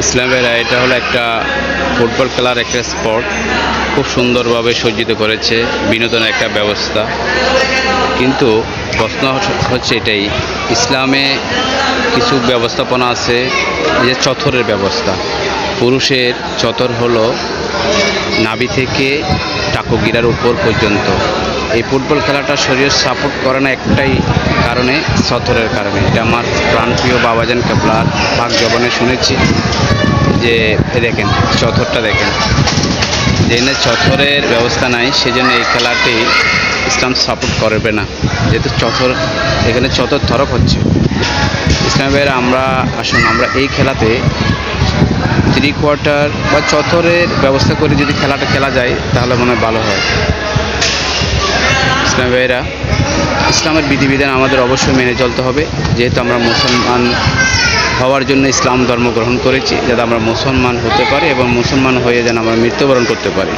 ইসলামের এটা হলো একটা ফুটবল খেলার একটা স্পট, খুব সুন্দরভাবে সজ্জিত করেছে, বিনোদনের একটা ব্যবস্থা। কিন্তু প্রশ্ন হচ্ছে এটাই, ইসলামে কিছু ব্যবস্থাপনা আছে, এই যে চথরের ব্যবস্থা। পুরুষের চথর হলো নাভি থেকে টাকগিরার উপর পর্যন্ত। এই ফুটবল খেলাটা শরীর সাপোর্ট করে না একটাই কারণে, চথরের কারণে। এটা আমার প্রাণপ্রিয় বাবাজান কেবলার পাক জবানে শুনেছি যে দেখেন চথরটা দেখেন, যেখানে চথরের ব্যবস্থা নাই সেজন্য এই খেলাটি ইসলাম সাপোর্ট করবে না, যেহেতু চথর এখানে চথর থরক হচ্ছে। ইসলামের আমরা এই খেলাতে 3/4 বা চথরের ব্যবস্থা করে যদি খেলাটা খেলা যায় তাহলে মনে হয় ভালো হয়। ইসলাম ভাইয়েরা, ইসলামের বিধিবিধান আমাদের অবশ্যই মেনে চলতে হবে, যেহেতু আমরা মুসলমান হওয়ার জন্য ইসলাম ধর্ম গ্রহণ করেছি, যাতে আমরা মুসলমান হতে পারি এবং মুসলমান হয়ে যেন আমরা মৃত্যুবরণ করতে পারি।